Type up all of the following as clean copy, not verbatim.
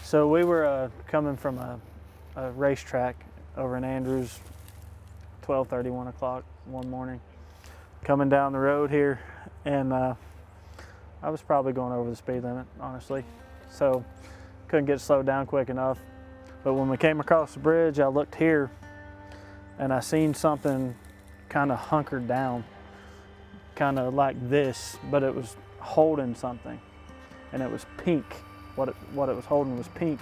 So we were coming from a racetrack over in Andrews, 12:30, 1 o'clock one morning, coming down the road here, and I was probably going over the speed limit, honestly, so couldn't get slowed down quick enough. But when we came across the bridge, I looked here and I seen something kind of hunkered down, kind of like this, but it was holding something, and it was pink. What it was holding was pink,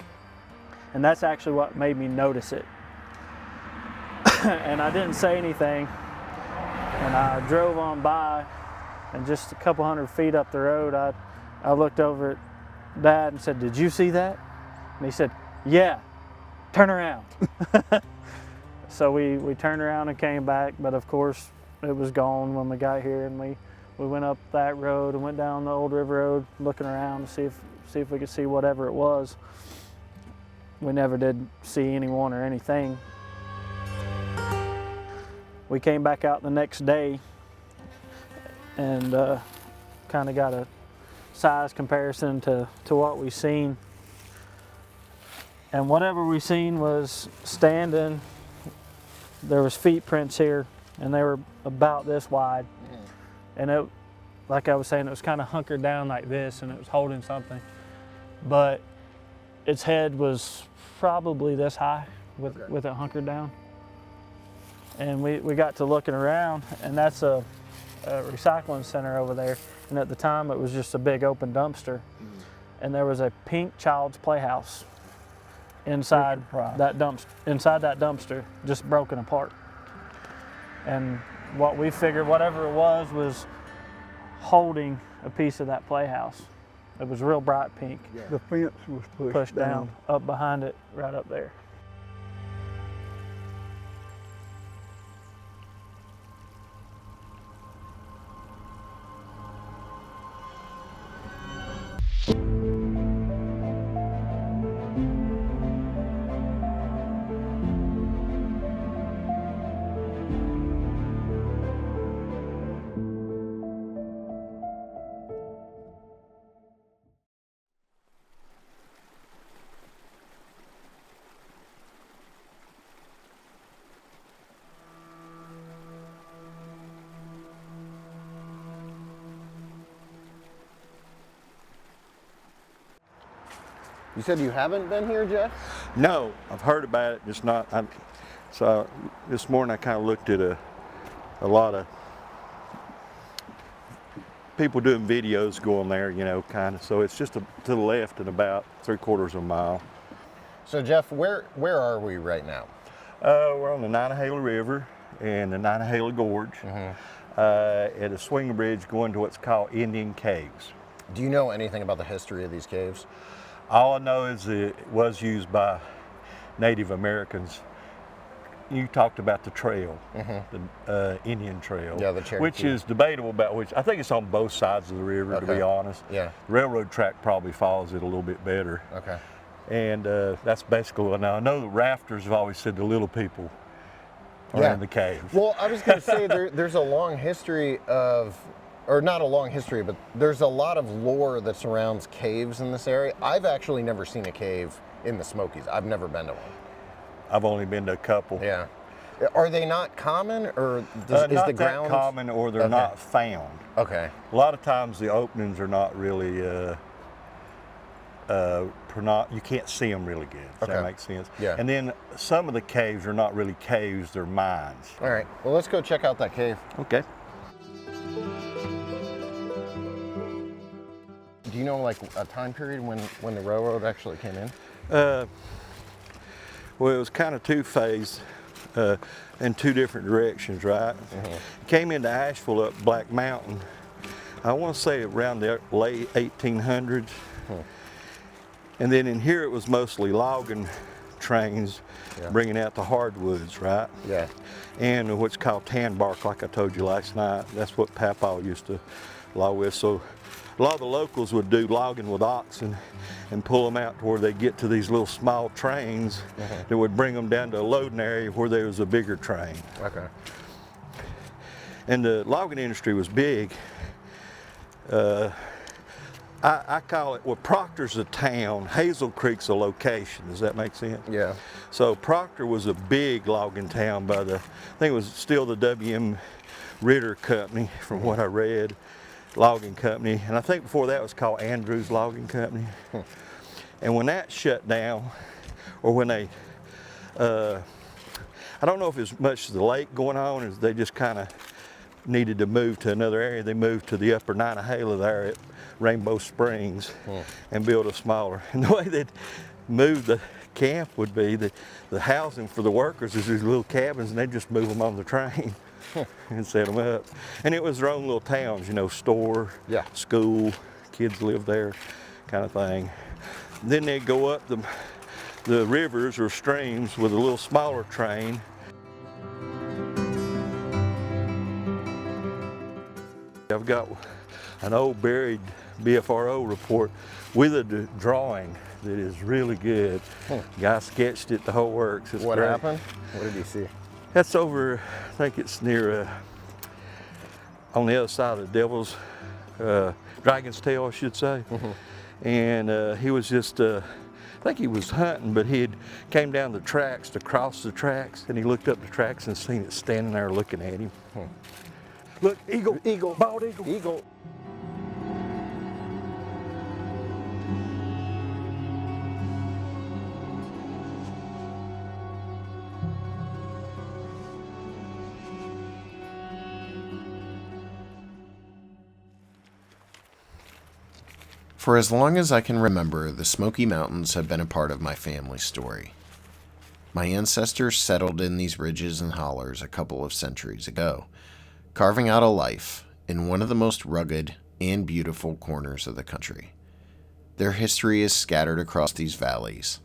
and that's actually what made me notice it. And I didn't say anything, and I drove on by, and just a couple hundred feet up the road, I looked over at Dad and said, "Did you see that?" And he said, "Yeah, turn around." So we turned around and came back, but of course it was gone when we got here, and we went up that road and went down the old river road looking around to see if we could see whatever it was. We never did see anyone or anything. We came back out the next day and kind of got a size comparison to what we seen. And whatever we seen was standing. There was feet prints here, and they were about this wide. And it, like I was saying, it was kind of hunkered down like this, and it was holding something. But its head was probably this high with it hunkered down. And we got to looking around, and that's a recycling center over there. And at the time, it was just a big open dumpster. And there was a pink child's playhouse inside that dumpster, just broken apart. And what we figured, whatever it was holding a piece of that playhouse. It was real bright pink. Yeah. The fence was pushed down up behind it, right up there. You said you haven't been here, Jeff? No, I've heard about it, just not. So this morning I kind of looked at a lot of people doing videos going there, you know, kind of. So it's just to the left and about 3/4 of a mile. So Jeff, where are we right now? We're on the Nantahala River and the Nantahala Gorge at a swing bridge going to what's called Indian Caves. Do you know anything about the history of these caves? All I know is it was used by Native Americans. You talked about the trail, the Indian Trail, yeah, the Cherokee. Which is debatable about which. I think it's on both sides of the river, to be honest. Yeah. The railroad track probably follows it a little bit better. Okay. And that's basically what I know. The rafters have always said the little people are in the caves. Well, I was going to say there's a long history of, or not a long history, but there's a lot of lore that surrounds caves in this area. I've actually never seen a cave in the Smokies. I've never been to one. I've only been to a couple. Yeah. Are they not common, or is not the that ground common, or they're not found? Okay. A lot of times the openings are not really, you can't see them really good. Does that make sense? Yeah. And then some of the caves are not really caves, they're mines. All right. Well, let's go check out that cave. Okay. Do you know like a time period when the railroad actually came in? Well, it was kind of two-phased in two different directions, right? Came into Asheville up Black Mountain, I want to say around the late 1800s. And then in here it was mostly logging trains bringing out the hardwoods, right? Yeah. And what's called tan bark, like I told you last night. That's what Papaw used to log with. So a lot of the locals would do logging with oxen and pull them out to where they get to these little small trains that would bring them down to a loading area where there was a bigger train. Okay. And the logging industry was big. I call it, well, Proctor's a town, Hazel Creek's a location. Does that make sense? Yeah. So Proctor was a big logging town by the, I think it was still the W.M. Ritter Company, from what I read, logging company. And I think before that it was called Andrews Logging Company. And when that shut down, or when they, I don't know if it's much of the lake going on, or they just kind of needed to move to another area. They moved to the upper Nantahala there at Rainbow Springs and built a smaller. And the way they'd move the camp would be the housing for the workers is these little cabins, and they'd just move them on the train and set them up. And it was their own little towns, you know, store, school, kids lived there, kind of thing. Then they'd go up the rivers or streams with a little smaller train. I've got an old buried BFRO report with a drawing that is really good. Guy sketched it, the whole works. It's What great. happened? What did he see? That's over, I think it's near, on the other side of the Devil's, Dragon's Tail, I should say. And he was just, I think he was hunting, but he had came down the tracks to cross the tracks, and he looked up the tracks and seen it standing there looking at him. Look, eagle, eagle, bald eagle. Eagle. For as long as I can remember, the Smoky Mountains have been a part of my family's story. My ancestors settled in these ridges and hollers a couple of centuries ago, carving out a life in one of the most rugged and beautiful corners of the country. Their history is scattered across these valleys,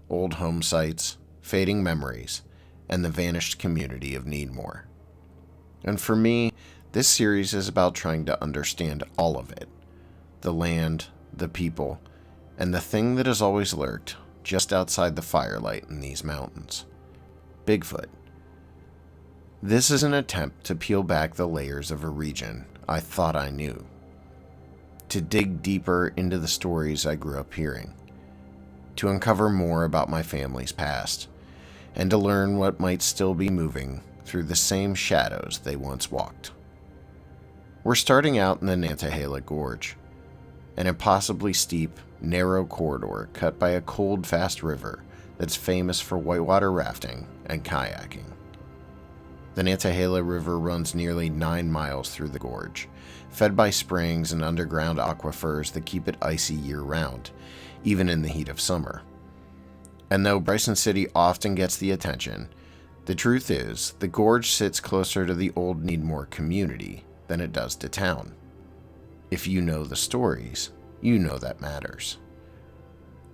old home sites, fading memories, and the vanished community of Needmoore. And for me, this series is about trying to understand all of it. The land, the people, and the thing that has always lurked just outside the firelight in these mountains. Bigfoot. This is an attempt to peel back the layers of a region I thought I knew. To dig deeper into the stories I grew up hearing. To uncover more about my family's past, and to learn what might still be moving through the same shadows they once walked. We're starting out in the Nantahala Gorge, an impossibly steep, narrow corridor cut by a cold, fast river that's famous for whitewater rafting and kayaking. The Nantahala River runs nearly 9 miles through the gorge, fed by springs and underground aquifers that keep it icy year-round, even in the heat of summer. And though Bryson City often gets the attention, the truth is the gorge sits closer to the old Needmoore community than it does to town. If you know the stories, you know that matters.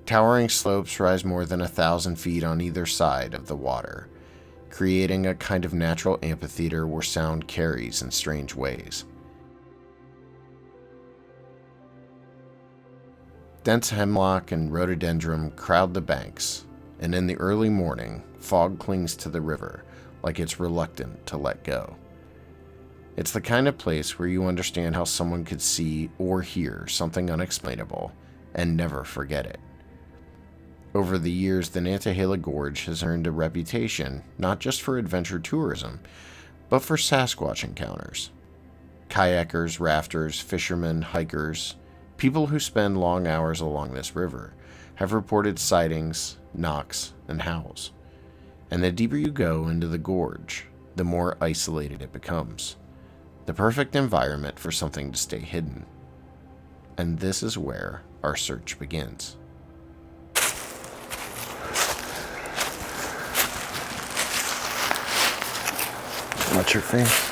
Towering slopes rise more than 1,000 feet on either side of the water, creating a kind of natural amphitheater where sound carries in strange ways. Dense hemlock and rhododendron crowd the banks, and in the early morning, fog clings to the river like it's reluctant to let go. It's the kind of place where you understand how someone could see or hear something unexplainable and never forget it. Over the years, the Nantahala Gorge has earned a reputation not just for adventure tourism, but for Sasquatch encounters. Kayakers, rafters, fishermen, hikers, people who spend long hours along this river have reported sightings, knocks, and howls. And the deeper you go into the gorge, the more isolated it becomes. The perfect environment for something to stay hidden. And this is where our search begins. What's your face?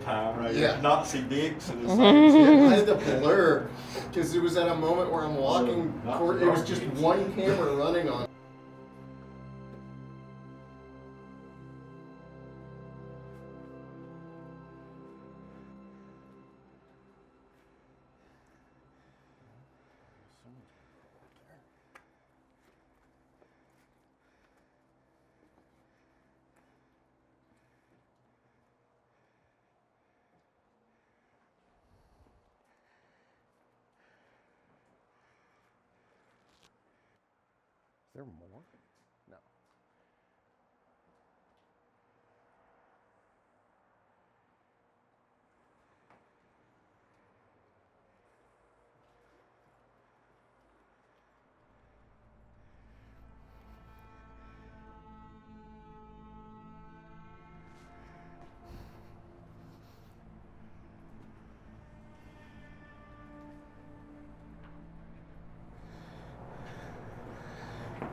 Time right Yeah. Nazi dicks and I had to blur because it was at a moment where I'm walking. It was just one camera running on. there more? No.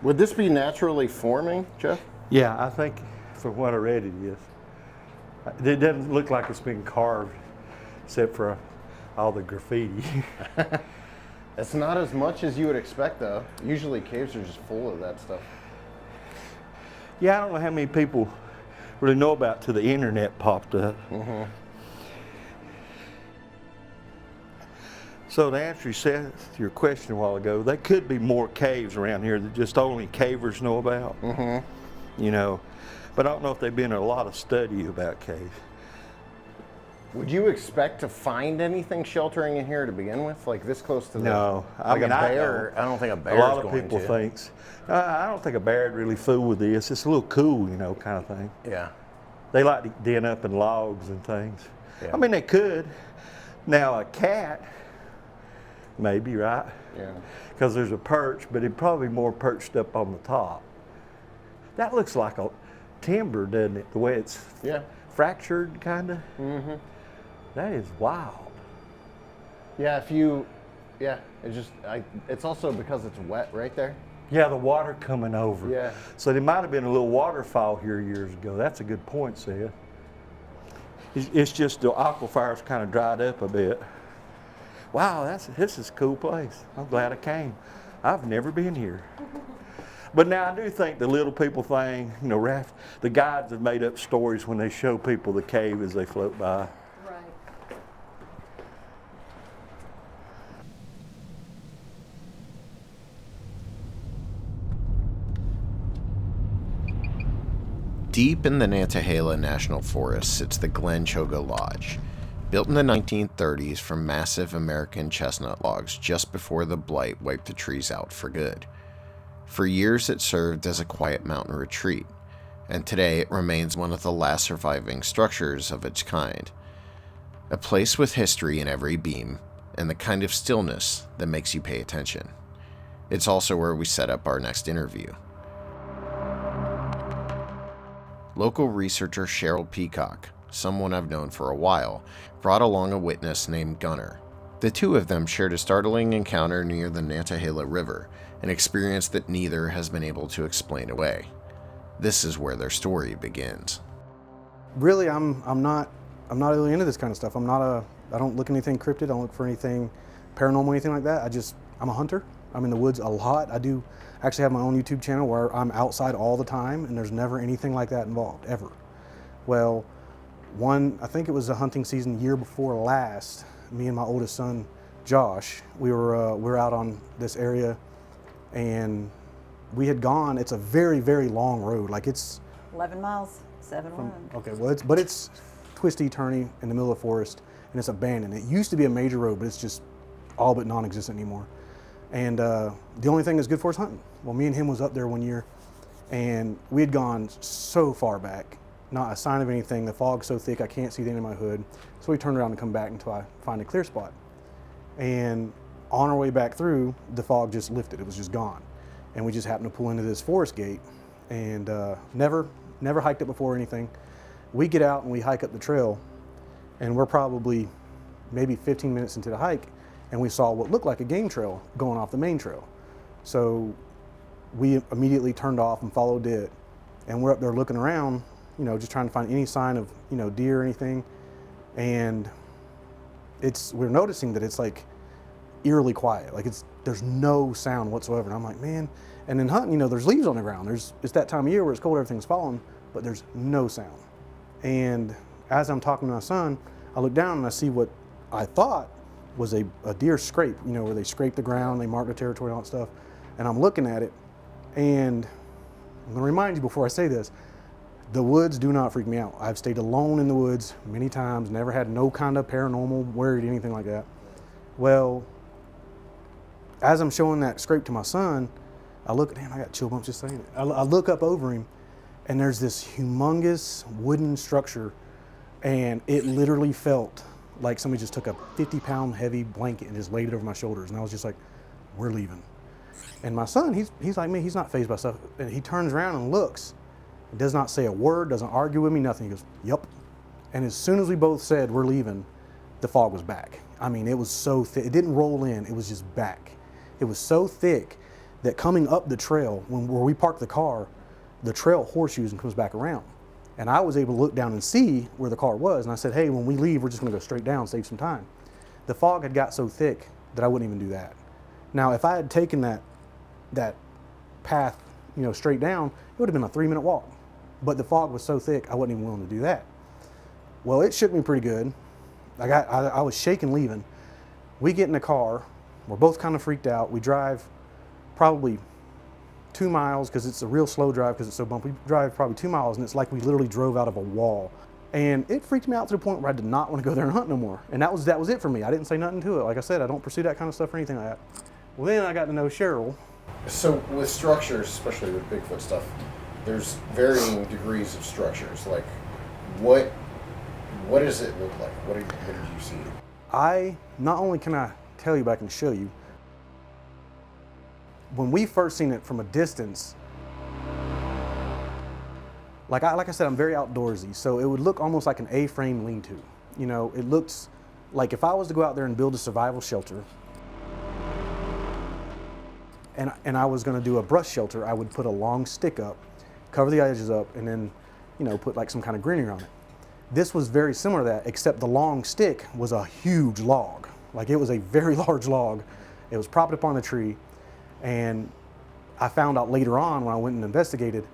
Would this be naturally forming, Jeff? Yeah, I think from what I read it is. It doesn't look like it's been carved, except for all the graffiti. It's not as much as you would expect, though. Usually caves are just full of that stuff. Yeah, I don't know how many people really know about till the internet popped up. So to answer Seth, your question a while ago, there could be more caves around here that just only cavers know about. You know, but I don't know if there've been a lot of study about caves. Would you expect to find anything sheltering in here to begin with, like this close to the? No, I mean, a bear. I don't think a bear. A lot of people thinks. I don't think a bear would really fool with this. It's a little cool, you know, kind of thing. Yeah. They like to den up in logs and things. Yeah. I mean, they could. Now a cat, maybe, right? Yeah. Because there's a perch, but it'd probably be more perched up on the top. That looks like a timber, doesn't it? The way it's fractured, kind of. That is wild. Yeah, if you, it's also because it's wet right there. Yeah, the water coming over. Yeah. So there might have been a little waterfall here years ago. That's a good point, Seth. It's just the aquifers kind of dried up a bit. Wow, this is a cool place. I'm glad I came. I've never been here. But now I do think the little people thing, you know, the guides have made up stories when they show people the cave as they float by. Deep in the Nantahala National Forest sits the Glen Choga Lodge, built in the 1930s from massive American chestnut logs just before the blight wiped the trees out for good. For years it served as a quiet mountain retreat, and today it remains one of the last surviving structures of its kind. A place with history in every beam, and the kind of stillness that makes you pay attention. It's also where we set up our next interview. Local researcher Cheryl Peacock, someone I've known for a while, brought along a witness named Gunter. The two of them shared a startling encounter near the Nantahala River, an experience that neither has been able to explain away. This is where their story begins. Really, I'm not really into this kind of stuff. I don't look at anything cryptid. I don't look for anything paranormal, anything like that. I'm a hunter. I'm in the woods a lot. I do actually have my own YouTube channel where I'm outside all the time, and there's never anything like that involved, ever. Well, I think it was a hunting season year before last, me and my oldest son, Josh, we were out on this area, and we had gone, it's a very, very long road. Like it's 11 miles, 7-1. Okay, well, it's twisty, turny in the middle of the forest, and it's abandoned. It used to be a major road, but it's just all but non-existent anymore. And the only thing that's good for is hunting. Well, me and him was up there one year, and we had gone so far back, not a sign of anything. The fog's so thick I can't see the end of my hood. So we turned around and come back until I find a clear spot. And on our way back through, the fog just lifted. It was just gone. And we just happened to pull into this forest gate, and never hiked it before or anything. We get out and we hike up the trail, and we're probably maybe 15 minutes into the hike, and we saw what looked like a game trail going off the main trail. So we immediately turned off and followed it, and we're up there looking around, you know, just trying to find any sign of, you know, deer or anything. And we're noticing that it's like eerily quiet, like there's no sound whatsoever. And I'm like, man, and in hunting, you know, there's leaves on the ground. It's that time of year where it's cold, everything's falling, but there's no sound. And as I'm talking to my son, I look down and I see what I thought was a deer scrape, you know, where they scrape the ground, they mark the territory and all that stuff. And I'm looking at it, and I'm gonna remind you before I say this, the woods do not freak me out. I've stayed alone in the woods many times, never had no kind of paranormal, worried, anything like that. Well, as I'm showing that scrape to my son, I look, damn, I got chill bumps just saying it. I look up over him, and there's this humongous wooden structure, and it literally felt like somebody just took a 50-pound heavy blanket and just laid it over my shoulders. And I was just like, we're leaving. And my son, he's like me, he's not fazed by stuff. And he turns around and looks, does not say a word, doesn't argue with me, nothing. He goes, yep. And as soon as we both said we're leaving, the fog was back. I mean, it was so thick. It didn't roll in, it was just back. It was so thick that coming up the trail, where we parked the car, the trail horseshoes and comes back around. And I was able to look down and see where the car was. And I said, hey, when we leave, we're just gonna go straight down, save some time. The fog had got so thick that I wouldn't even do that. Now, if I had taken that path, straight down, it would have been a 3-minute walk. But the fog was so thick, I wasn't even willing to do that. Well, it shook me pretty good. I was shaking leaving. We get in the car, we're both kind of freaked out. We drive probably 2 miles, because it's a real slow drive because it's so bumpy. We drive probably 2 miles, and it's like we literally drove out of a wall. And it freaked me out to the point where I did not want to go there and hunt no more. And that was it for me. I didn't say nothing to it. Like I said, I don't pursue that kind of stuff or anything like that. Well, then I got to know Cheryl. So with structures, especially with Bigfoot stuff, there's varying degrees of structures. Like, what does it look like? What did you see? Not only can I tell you, but I can show you. When we first seen it from a distance, like I said, I'm very outdoorsy, so it would look almost like an A-frame lean-to. It looks like if I was to go out there and build a survival shelter, and I was going to do a brush shelter, I would put a long stick up, cover the edges up, and then, put like some kind of greenery on it. This was very similar to that, except the long stick was a huge log. Like, it was a very large log. It was propped up on a tree. And I found out later on when I went and investigated,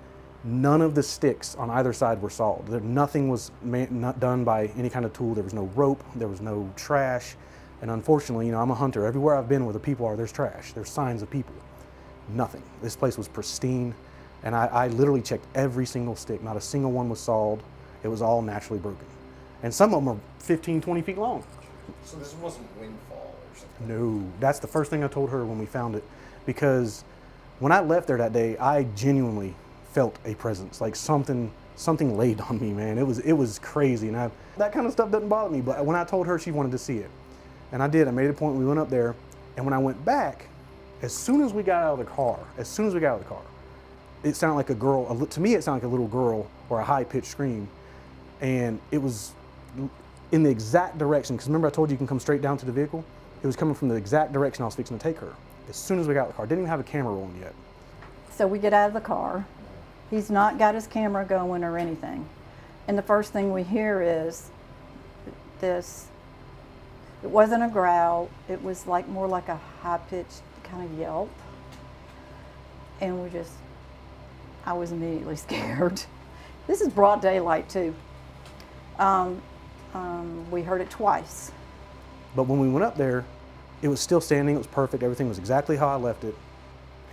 none of the sticks on either side were sawed. Nothing was not done by any kind of tool. There was no rope, there was no trash. And unfortunately, I'm a hunter. Everywhere I've been where the people are, there's trash. There's signs of people. Nothing. This place was pristine. And I literally checked every single stick. Not a single one was sawed. It was all naturally broken. And some of them are 15, 20 feet long. So this wasn't windfall or something? No, that's the first thing I told her when we found it. Because when I left there that day, I genuinely felt a presence, like something laid on me, man. It was crazy, and that kind of stuff doesn't bother me. But when I told her, she wanted to see it, and I did. I made a point. We went up there, and when I went back, as soon as we got out of the car, it sounded like a girl. To me, it sounded like a little girl or a high-pitched scream, and it was in the exact direction. Because remember, I told you can come straight down to the vehicle. It was coming from the exact direction I was fixing to take her. As soon as we got out of the car, didn't even have a camera rolling yet. So we get out of the car. He's not got his camera going or anything. And the first thing we hear is this. It wasn't a growl. It was more like a high-pitched kind of yelp. And I was immediately scared. This is broad daylight too. We heard it twice. But when we went up there, it was still standing, it was perfect, everything was exactly how I left it.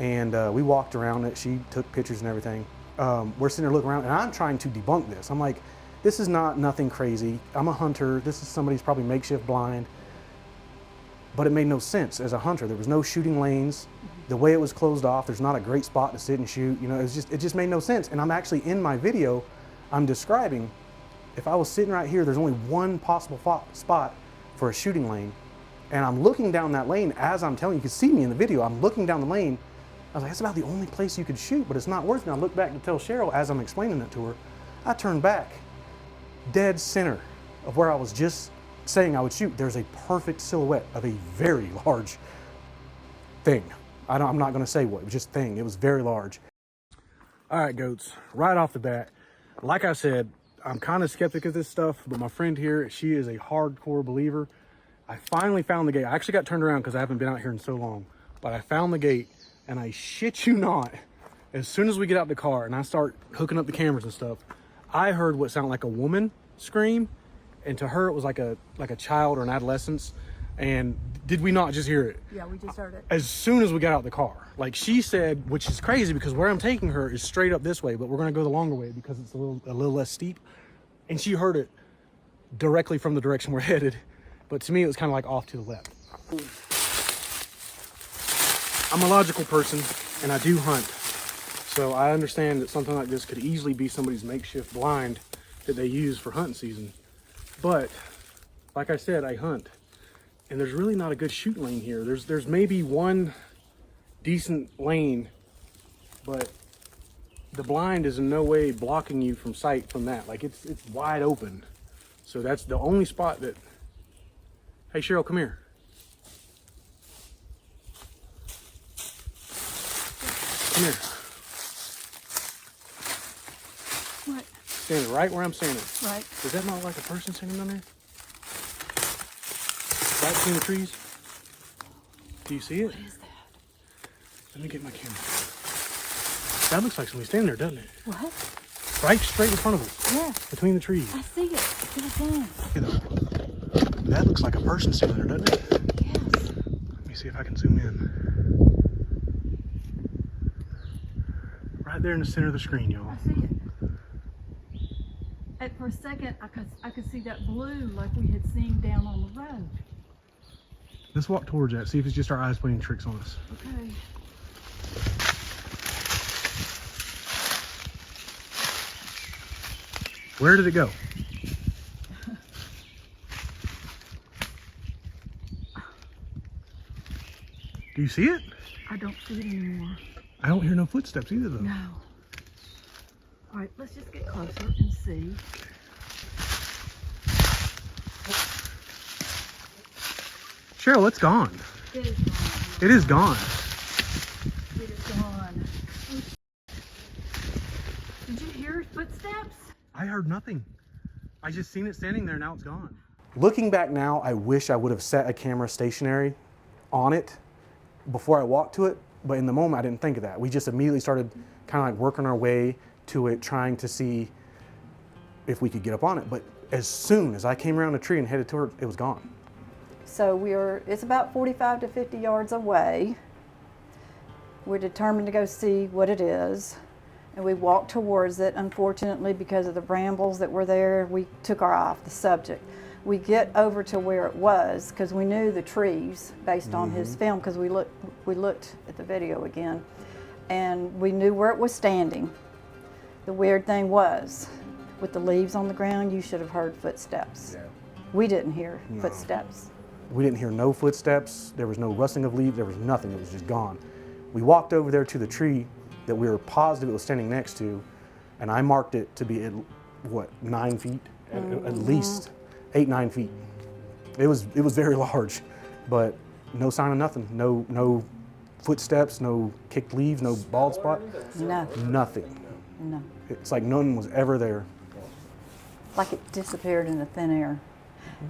And we walked around it, she took pictures and everything. We're sitting there looking around, and I'm trying to debunk this. I'm like, this is nothing crazy. I'm a hunter, this is somebody's probably makeshift blind. But it made no sense as a hunter. There was no shooting lanes. The way it was closed off, there's not a great spot to sit and shoot. It just made no sense. And I'm actually, in my video, I'm describing, if I was sitting right here, there's only one possible spot for a shooting lane. And I'm looking down that lane as I'm telling you. You can see me in the video. I'm looking down the lane. I was like, that's about the only place you could shoot, but it's not working. I look back to tell Cheryl as I'm explaining it to her. I turn back, dead center of where I was just saying I would shoot. There's a perfect silhouette of a very large thing. I'm not going to say what, it was just thing. It was very large. All right, goats, right off the bat, like I said, I'm kind of skeptic of this stuff, but my friend here, she is a hardcore believer. I finally found the gate. I actually got turned around because I haven't been out here in so long, but I found the gate, and I shit you not, as soon as we get out the car and I start hooking up the cameras and stuff, I heard what sounded like a woman scream, and to her it was like a child or an adolescence. And did we not just hear it? Yeah, we just heard it. As soon as we got out the car. Like she said, which is crazy because where I'm taking her is straight up this way, but we're gonna go the longer way because it's a little less steep. And she heard it directly from the direction we're headed. But to me, it was kind of like off to the left. I'm a logical person, and I do hunt. So I understand that something like this could easily be somebody's makeshift blind that they use for hunting season. But like I said, I hunt, and there's really not a good shoot lane here. There's maybe one decent lane, but the blind is in no way blocking you from sight from that. Like it's wide open. So that's the only spot that, hey Cheryl, come here. Come here. What? Standing right where I'm standing. Right. Does that not look like a person standing down there? Right between the trees? Do you see it? What is that? Let me get my camera. That looks like somebody standing there, doesn't it? What? Right straight in front of us. Yeah. Between the trees. I see it. Get it down. That looks like a person standing there, doesn't it? Yes. Let me see if I can zoom in. Right there in the center of the screen, y'all. I see it. For a second, I could see that blue like we had seen down on the road. Let's walk towards that, see if it's just our eyes playing tricks on us. Okay. Where did it go? Do you see it? I don't see it anymore. I don't hear no footsteps either, though. No. All right, let's just get closer and see. Cheryl, it's gone. It is gone. It is gone. It is gone. Did you hear footsteps? I heard nothing. I just seen it standing there, now it's gone. Looking back now, I wish I would have set a camera stationary on it before I walked to it, but in the moment I didn't think of that. We just immediately started kind of like working our way to it, trying to see if we could get up on it. But as soon as I came around the tree and headed toward it, it was gone. So it's about 45 to 50 yards away. We're determined to go see what it is. And we walked towards it. Unfortunately, because of the brambles that were there, we took our eye off the subject. We get over to where it was because we knew the trees based on his film, because we looked at the video again, and we knew where it was standing. The weird thing was, with the leaves on the ground, you should have heard footsteps. Yeah. We didn't hear footsteps. We didn't hear no footsteps. There was no rustling of leaves. There was nothing. It was just gone. We walked over there to the tree that we were positive it was standing next to, and I marked it to be at, what, 9 feet? At least 8-9 feet. It was very large, but no sign of nothing. No footsteps, no kicked leaves, no bald spot. Nothing. Nothing. No. It's like none was ever there. Like it disappeared in the thin air.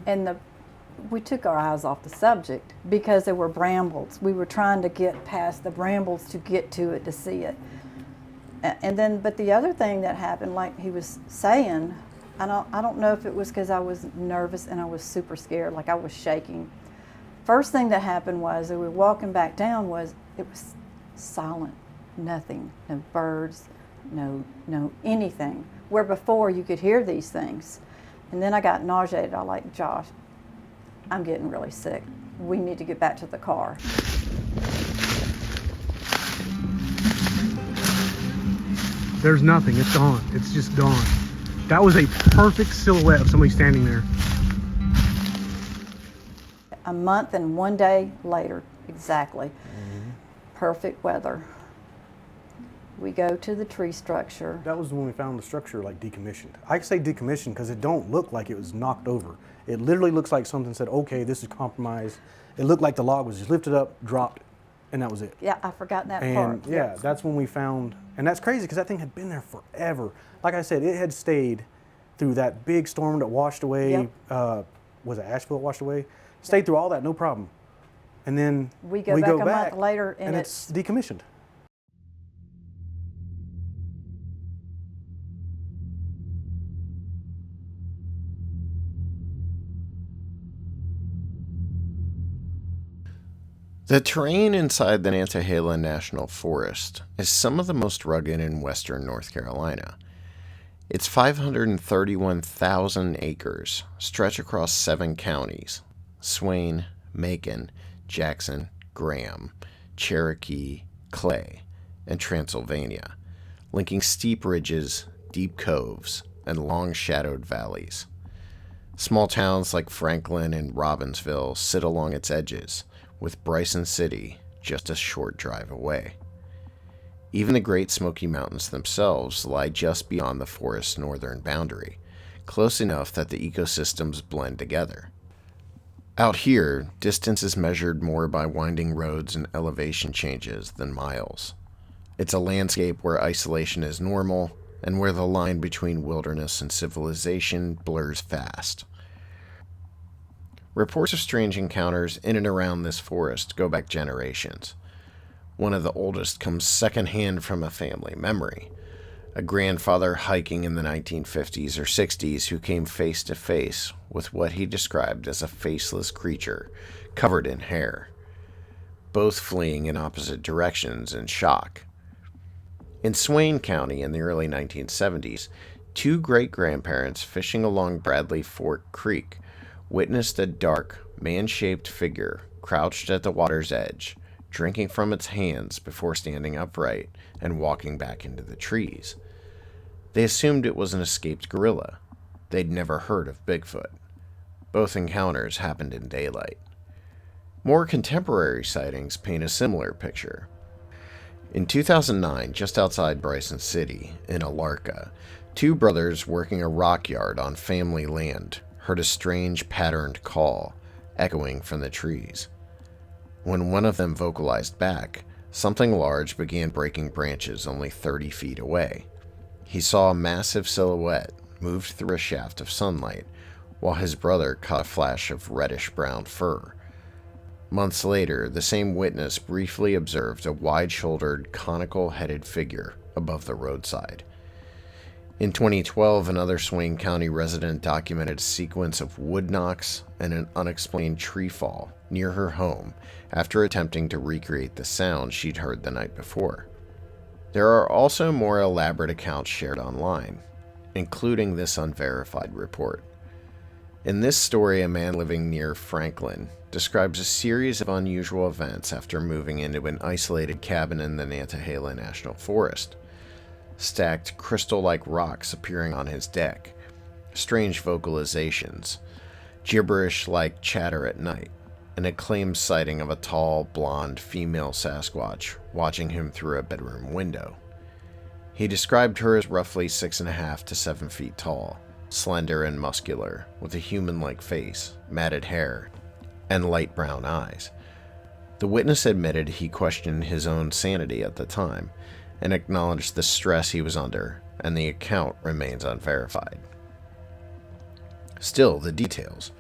And we took our eyes off the subject because there were brambles. We were trying to get past the brambles to get to it, to see it. And then, but the other thing that happened, like he was saying, I don't know if it was because I was nervous and I was super scared, like I was shaking. First thing that happened was, that we were walking back down, was it was silent, nothing, no birds, no anything. Where before you could hear these things. And then I got nauseated. I like, Josh, I'm getting really sick. We need to get back to the car. There's nothing, it's gone. It's just gone. That was a perfect silhouette of somebody standing there. A month and 1 day later, exactly. Perfect weather. We go to the tree structure. That was when we found the structure like decommissioned. I say decommissioned because it don't look like it was knocked over. It literally looks like something said, okay, this is compromised. It looked like the log was just lifted up, dropped, and that was it. Yeah, I forgot that And part. yeah, that's when we found, and that's crazy because that thing had been there forever. Like I said, it had stayed through that big storm that washed away, was it Asheville that washed away? Stayed through all that, no problem. And then we go back a month later and it's decommissioned. The terrain inside the Nantahala National Forest is some of the most rugged in western North Carolina. Its 531,000 acres stretch across 7 counties: Swain, Macon, Jackson, Graham, Cherokee, Clay, and Transylvania, linking steep ridges, deep coves, and long-shadowed valleys. Small towns like Franklin and Robbinsville sit along its edges, with Bryson City just a short drive away. Even the Great Smoky Mountains themselves lie just beyond the forest's northern boundary, close enough that the ecosystems blend together. Out here, distance is measured more by winding roads and elevation changes than miles. It's a landscape where isolation is normal, and where the line between wilderness and civilization blurs fast. Reports of strange encounters in and around this forest go back generations. One of the oldest comes secondhand from a family memory. A grandfather hiking in the 1950s or 60s who came face to face with what he described as a faceless creature covered in hair, both fleeing in opposite directions in shock. In Swain County in the early 1970s, two great-grandparents fishing along Bradley Fork Creek witnessed a dark, man-shaped figure crouched at the water's edge, drinking from its hands before standing upright and walking back into the trees. They assumed it was an escaped gorilla. They'd never heard of Bigfoot. Both encounters happened in daylight. More contemporary sightings paint a similar picture. In 2009, just outside Bryson City, in Alarka, two brothers working a rock yard on family land heard a strange patterned call echoing from the trees. When one of them vocalized back, something large began breaking branches only 30 feet away. He saw a massive silhouette moved through a shaft of sunlight, while his brother caught a flash of reddish-brown fur. Months later, the same witness briefly observed a wide-shouldered, conical-headed figure above the roadside. In 2012, another Swain County resident documented a sequence of wood knocks and an unexplained tree fall near her home after attempting to recreate the sound she'd heard the night before. There are also more elaborate accounts shared online, including this unverified report. In this story, a man living near Franklin describes a series of unusual events after moving into an isolated cabin in the Nantahala National Forest. Stacked crystal-like rocks appearing on his deck, strange vocalizations, gibberish-like chatter at night, and a claimed sighting of a tall, blonde female Sasquatch watching him through a bedroom window. He described her as roughly 6.5 to 7 feet tall, slender and muscular, with a human-like face, matted hair, and light brown eyes. The witness admitted he questioned his own sanity at the time, and acknowledged the stress he was under, and the account remains unverified. Still, the details: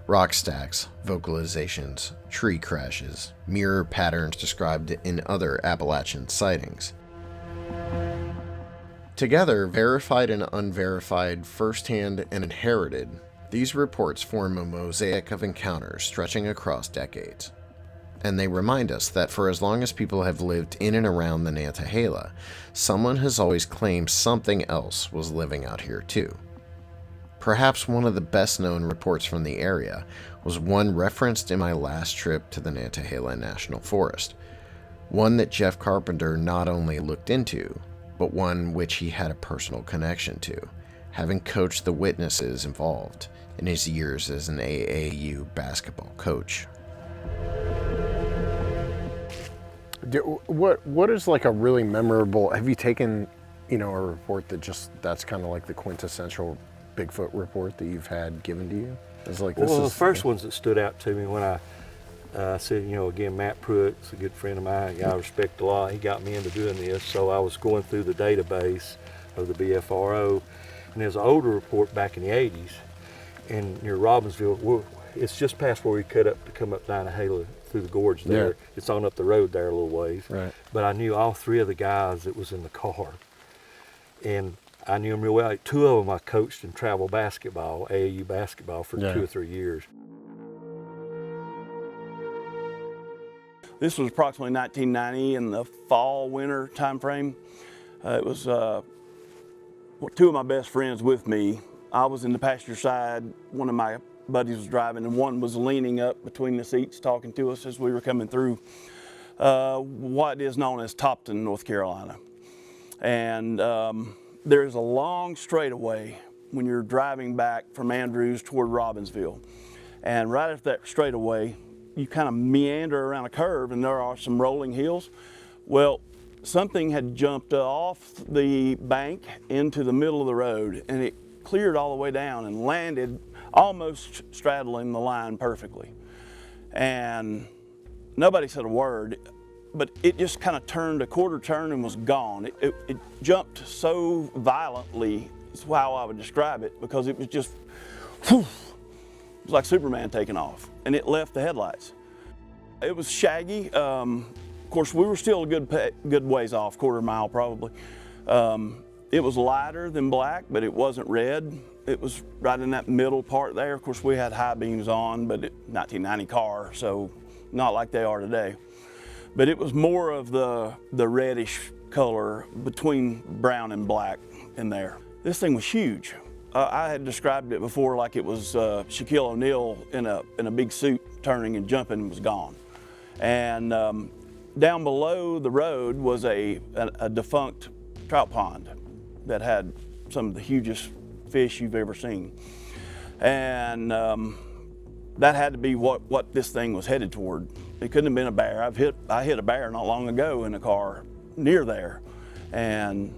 rock stacks, vocalizations, tree crashes, mirror patterns described in other Appalachian sightings. Together, verified and unverified, firsthand and inherited, these reports form a mosaic of encounters stretching across decades. And they remind us that for as long as people have lived in and around the Nantahala, someone has always claimed something else was living out here too. Perhaps one of the best-known reports from the area was one referenced in my last trip to the Nantahala National Forest, one that Jeff Carpenter not only looked into, but one which he had a personal connection to, having coached the witnesses involved in his years as an AAU basketball coach. What is like a really memorable, have you taken, a report that's kind of like the quintessential Bigfoot report that you've had given to you? It's like, well, the first ones that stood out to me when I said, again, Matt Pruitt's a good friend of mine, a guy I respect a lot. He got me into doing this, so I was going through the database of the BFRO, and there's an older report back in the 80s, and near Robbinsville, it's just past where we cut up to come up Nantahala through the gorge there. Yeah. It's on up the road there a little ways. Right. But I knew all three of the guys that was in the car, and I knew them real well. Two of them I coached in travel basketball, AAU basketball, for 2 or 3 years. This was approximately 1990 in the fall, winter time frame. It was two of my best friends with me. I was in the passenger side, one of my buddies was driving, and one was leaning up between the seats talking to us as we were coming through. what is known as Topton, North Carolina. And there's a long straightaway when you're driving back from Andrews toward Robbinsville. And right after that straightaway, you kind of meander around a curve and there are some rolling hills. Well, something had jumped off the bank into the middle of the road, and it cleared all the way down and landed almost straddling the line perfectly. And nobody said a word, but it just kind of turned a quarter turn and was gone. It jumped so violently, is how I would describe it, because it was just, whew, it was like Superman taking off, and it left the headlights. It was shaggy. Of course, we were still a good ways off, quarter mile probably. It was lighter than black, but it wasn't red. It was right in that middle part there. Of course, we had high beams on, but 1990 car, so not like they are today. But it was more of the reddish color between brown and black in there. This thing was huge. I had described it before like it was Shaquille O'Neal in a big suit turning and jumping and was gone. And down below the road was a defunct trout pond that had some of the hugest fish you've ever seen. And that had to be what this thing was headed toward. It couldn't have been a bear. I hit a bear not long ago in a car near there, and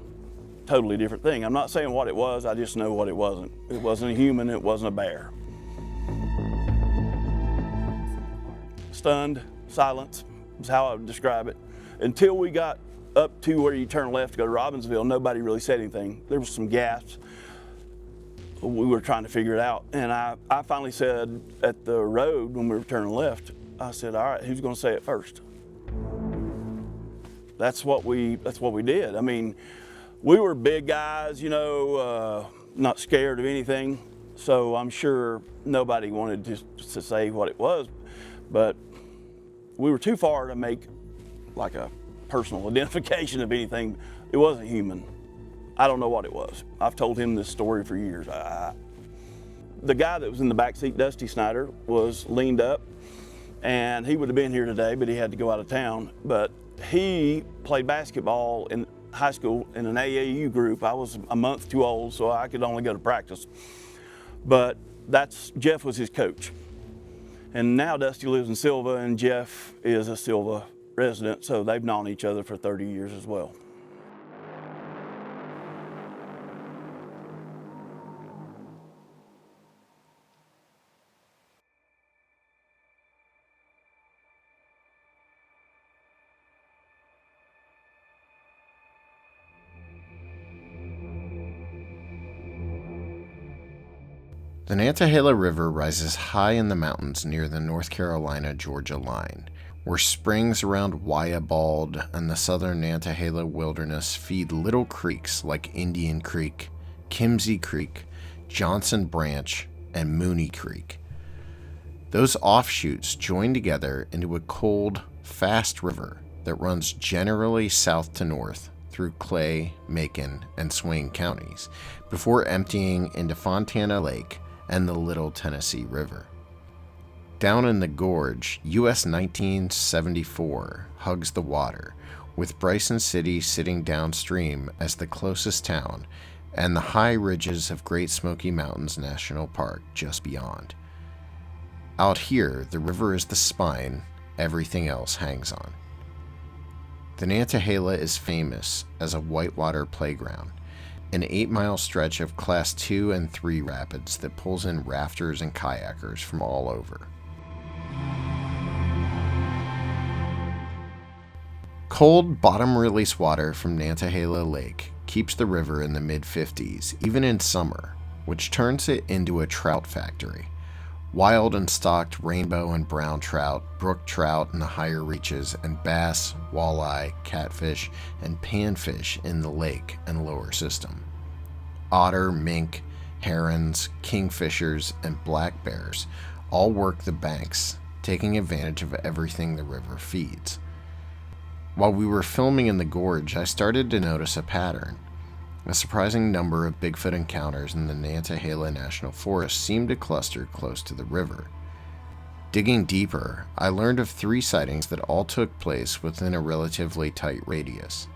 totally different thing. I'm not saying what it was, I just know what it wasn't. It wasn't a human, it wasn't a bear. Stunned, silence is how I would describe it. Until we got up to where you turn left to go to Robbinsville, nobody really said anything. There was some gasps. We were trying to figure it out. And I finally said at the road when we were turning left, I said, all right, who's gonna say it first? That's what we did. I mean, we were big guys, you know, not scared of anything. So I'm sure nobody wanted to say what it was, but we were too far to make like a personal identification of anything. It wasn't human. I don't know what it was. I've told him this story for years. The guy that was in the back seat, Dusty Snyder, was leaned up, and he would have been here today, but he had to go out of town. But he played basketball in high school in an AAU group. I was a month too old, so I could only go to practice. But Jeff was his coach. And now Dusty lives in Silva, and Jeff is a Silva resident, so they've known each other for 30 years as well. The Nantahala River rises high in the mountains near the North Carolina-Georgia line, where springs around Wyabald and the southern Nantahala wilderness feed little creeks like Indian Creek, Kimsey Creek, Johnson Branch, and Mooney Creek. Those offshoots join together into a cold, fast river that runs generally south to north through Clay, Macon, and Swain counties before emptying into Fontana Lake and the Little Tennessee River. Down in the Gorge, US 1974 hugs the water, with Bryson City sitting downstream as the closest town and the high ridges of Great Smoky Mountains National Park just beyond. Out here, the river is the spine everything else hangs on. The Nantahala is famous as a whitewater playground, an 8-mile stretch of Class 2 and 3 rapids that pulls in rafters and kayakers from all over. Cold bottom-release water from Nantahala Lake keeps the river in the mid-50s, even in summer, which turns it into a trout factory. Wild and stocked rainbow and brown trout, brook trout in the higher reaches, and bass, walleye, catfish, and panfish in the lake and lower system. Otter, mink, herons, kingfishers, and black bears all work the banks, taking advantage of everything the river feeds. While we were filming in the gorge, I started to notice a pattern. A surprising number of Bigfoot encounters in the Nantahala National Forest seemed to cluster close to the river. Digging deeper, I learned of 3 sightings that all took place within a relatively tight radius.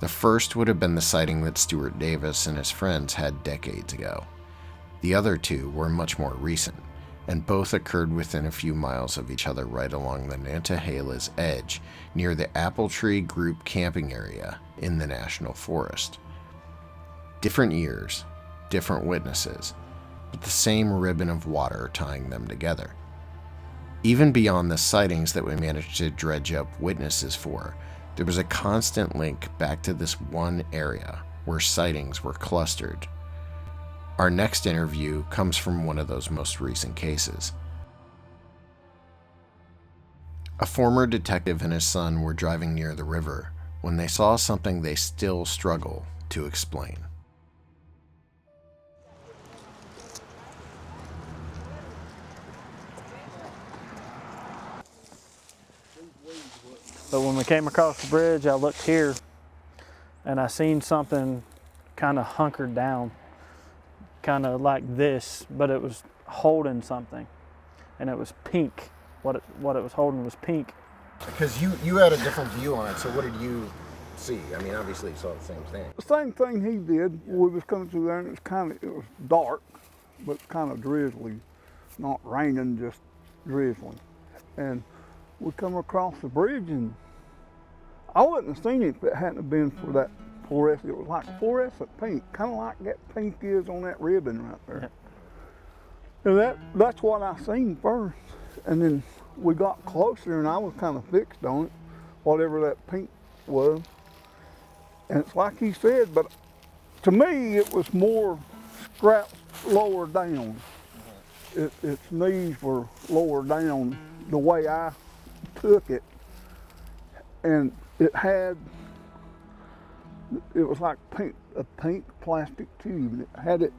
The first would have been the sighting that Stuart Davis and his friends had decades ago. The other 2 were much more recent, and both occurred within a few miles of each other right along the Nantahala's edge near the Apple Tree Group camping area in the National Forest. Different years, different witnesses, but the same ribbon of water tying them together. Even beyond the sightings that we managed to dredge up witnesses for, there was a constant link back to this one area where sightings were clustered. Our next interview comes from one of those most recent cases. A former detective and his son were driving near the river when they saw something they still struggle to explain. But when we came across the bridge, I looked here and I seen something kind of hunkered down, kind of like this, but it was holding something, and it was pink. What it was holding was pink. Because you had a different view on it, so what did you see? I mean, obviously you saw the same thing. The same thing he did. We was coming through there, and it was dark, but kind of drizzly, not raining, just drizzling. And we come across the bridge, and I wouldn't have seen it if it hadn't have been for that fluorescent. It was like fluorescent pink, kind of like that pink is on that ribbon right there. Yeah. And that's what I seen first. And then we got closer, and I was kind of fixed on it, whatever that pink was. And it's like he said, but to me, it was more strapped lower down. Its knees were lower down the way I took it, and it was like a pink plastic tube, and it had it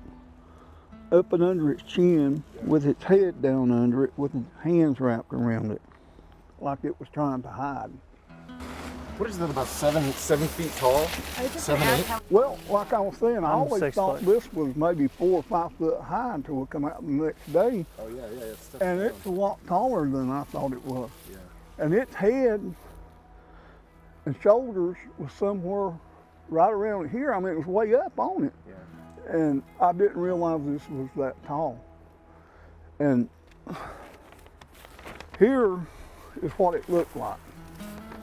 up and under its chin with its head down under it with its hands wrapped around it, like it was trying to hide. What is that, about 7 feet tall? 7, 8? Well, like I was saying, I always 6 thought foot. this was maybe 4 or 5 foot high until we come out the next day. Oh yeah, it's And it's a lot taller than I thought it was. Yeah. And its head and shoulders was somewhere right around here. I mean, it was way up on it. Yeah. And I didn't realize this was that tall. And here is what it looked like.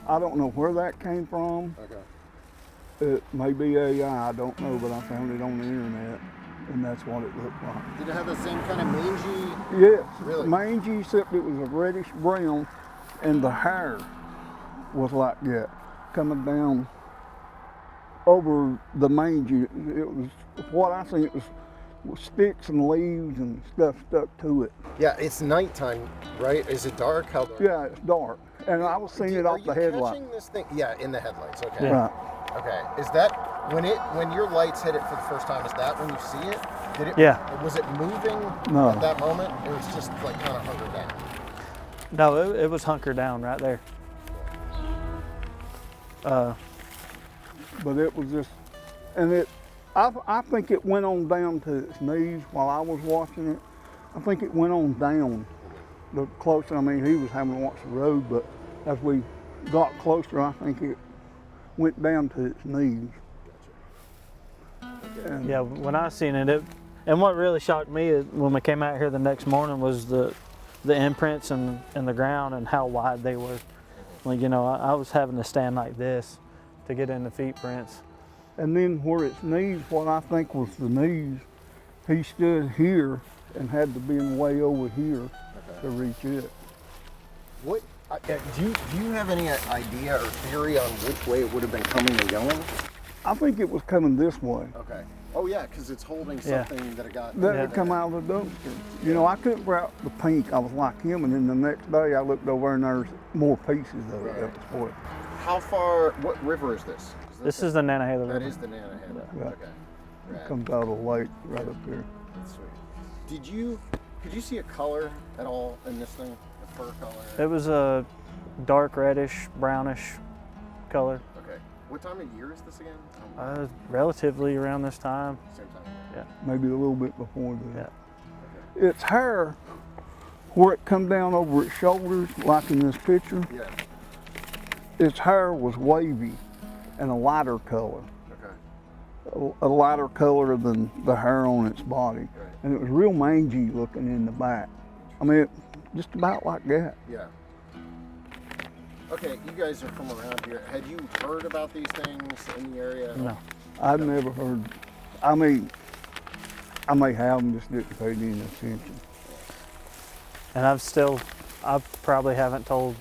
I don't know where that came from. Okay. It may be AI, I don't know, but I found it on the internet, and that's what it looked like. Did it have the same kind of mangy? Yes, Really? mangy, except it was a reddish brown, and the hair was like that, coming down over the mangy. It was, what I seen, it was sticks and leaves and stuff stuck to it. Yeah, it's nighttime, right? Is it dark? How dark? Yeah, it's dark, and I was seeing it off the Are you headlight. catching this thing? Yeah, in the headlights. Okay. Right. Okay. Is that when your lights hit it for the first time? Is that when you see it? Did it? Yeah. Was it moving No. at that moment? It was just like kind of hunkered down. No, it was hunkered down right there. But it was just, and I think it went on down to its knees while I was watching it. I think it went on down. The closer, I mean, he was having to watch the road, but as we got closer, I think it went down to its knees. And Yeah, when I seen it, and what really shocked me is when we came out here the next morning was the imprints in the ground and how wide they were. Like, you know, I was having to stand like this to get in the feet prints. And then where its knees, what I think was the knees, he stood here and had to be way over here to reach it. What? Do you have any idea or theory on which way it would have been coming and going? I think it was coming this way. Okay. Oh yeah, because it's holding Yeah. something that it got. That had come out of the dumpster. You know, I couldn't figure out the pink. I was like him, and then the next day I looked over and there's more pieces of it. That was for it. How far? What river is this? This is the Nantahala That River. is the Nantahala. Yeah. Okay. It Rad. comes out of the lake right up there. That's sweet. Could you see a color at all in this thing? A fur color? It was a dark reddish, brownish color. Okay. What time of year is this again? Relatively around this time. Same time. Yeah. Maybe a little bit before that. Yeah. Its hair, where it come down over its shoulders, like in this picture, Yeah. its hair was wavy and a lighter color. A lighter color than the hair on its body. Right. And it was real mangy looking in the back. I mean, just about like that. Yeah. Okay, you guys are from around here. Had you heard about these things in the area? No. I've never heard, I mean, I may have them, just didn't pay any attention. And I probably haven't told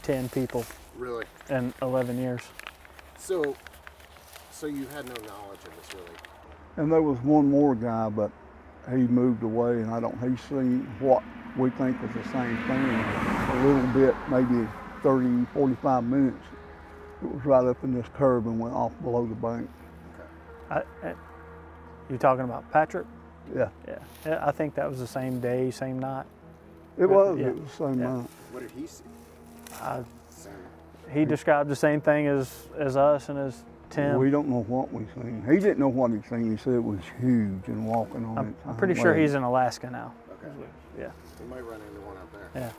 10 people Really? in 11 years. So you had no knowledge of this, really? And there was one more guy, but he moved away, and he's seen what we think was the same thing a little bit, maybe 30, 45 minutes. It was right up in this curve and went off below the bank. You talking about Patrick? Yeah, Yeah. I think that was the same day, same night. it was. Yeah. It was the same Yeah. night. What did he see? Same. He described the same thing as us and as Tim. We don't know what we seen. He didn't know what he seen. He said it was huge and walking on it. I'm pretty sure he's in Alaska now. Okay. Yeah. We might run into one out there.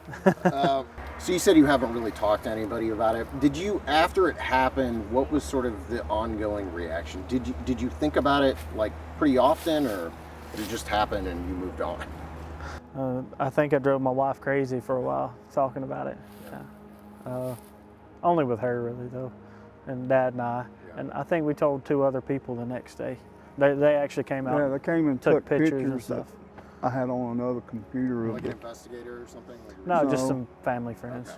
Yeah. So you said you haven't really talked to anybody about it. Did you, after it happened, what was sort of the ongoing reaction? Did you think about it like pretty often, or did it just happen and you moved on? I think I drove my wife crazy for a while talking about it. Yeah. Only with her really though, and Dad and I. Yeah. And I think we told 2 other people the next day. They actually came out. Yeah, they came and took took pictures and that stuff. I had on another computer of Like an it. investigator or something? Like No, just No. some family friends.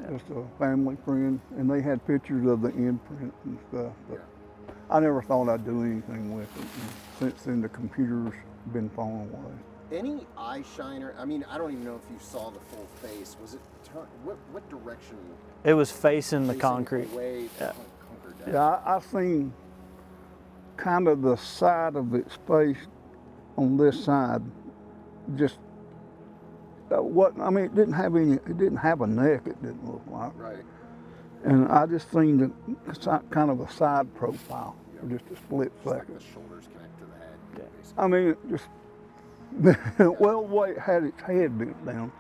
Okay. Just a family friend, and they had pictures of the imprint and stuff. But Yeah. I never thought I'd do anything with it. And since then, the computer's been falling away. Any eye shiner? I mean, I don't even know if you saw the full face. Was it what direction? It was facing the Facing concrete. away from Yeah. Hunker down? Yeah, I seen kind of the side of its face on this side. Just I mean, it didn't have a neck. It didn't look like. Right. And I just seen kind of a side profile, just a split Like second. the shoulders connect to the head. Yeah. Basically. I mean, it just well, the way it had its head bent down,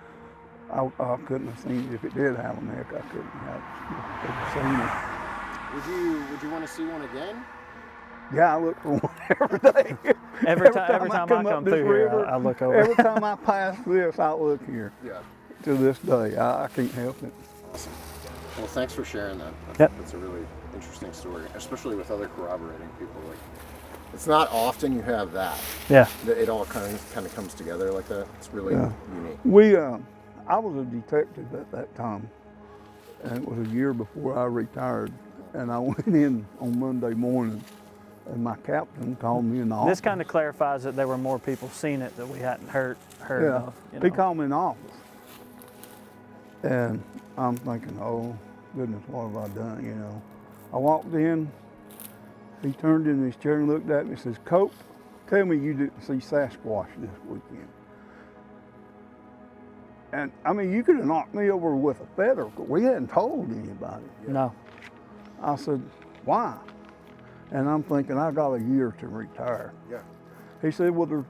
I couldn't have seen it. If it did have a neck, I couldn't have seen it. Would you want to see one again? Yeah, I look for one every day. Every time I come up through this here, river, I look over. Every time I pass this, I look here. Yeah. To this day, I can't help it. Awesome. Well, thanks for sharing that. Yep. That's a really interesting story, especially with other corroborating people. Like, it's not often you have that. Yeah. It all kind of comes together like that. It's really unique. I was a detective at that time, and it was a year before I retired. And I went in on Monday morning, and my captain called me in the office. This kind of clarifies that there were more people seen it that we hadn't heard Yeah, of. You he know. called me in the office, and I'm thinking, oh goodness, what have I done? You know, I walked in. He turned in his chair and looked at me and says, "Cope, tell me you didn't see Sasquatch this weekend." And I mean, you could have knocked me over with a feather, but we hadn't told anybody. No. I said, "Why?" And I'm thinking, I got a year to retire. Yeah. He said, well, it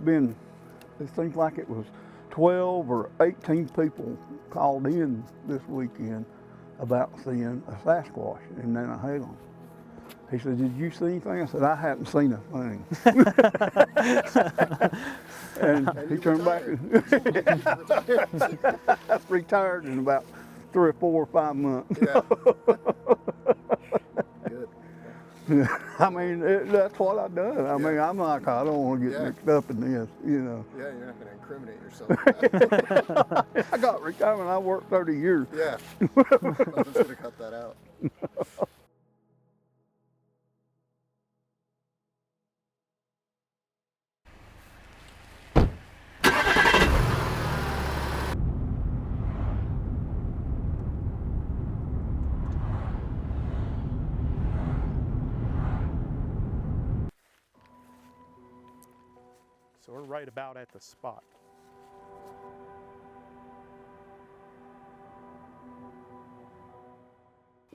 seems like it was 12 or 18 people called in this weekend about seeing a Sasquatch in Nantahala. He said, did you see anything? I said, I haven't seen a thing. And he turned back. I retired in about 3 or 4 or 5 months. Yeah. Good. I mean, that's what I've done. I mean, I'm like, I don't want to get mixed up in this, you know. Yeah, you're not going to incriminate yourself. I got retirement. I worked 30 years. Yeah. Nothing's going to cut that out. So we're right about at the spot.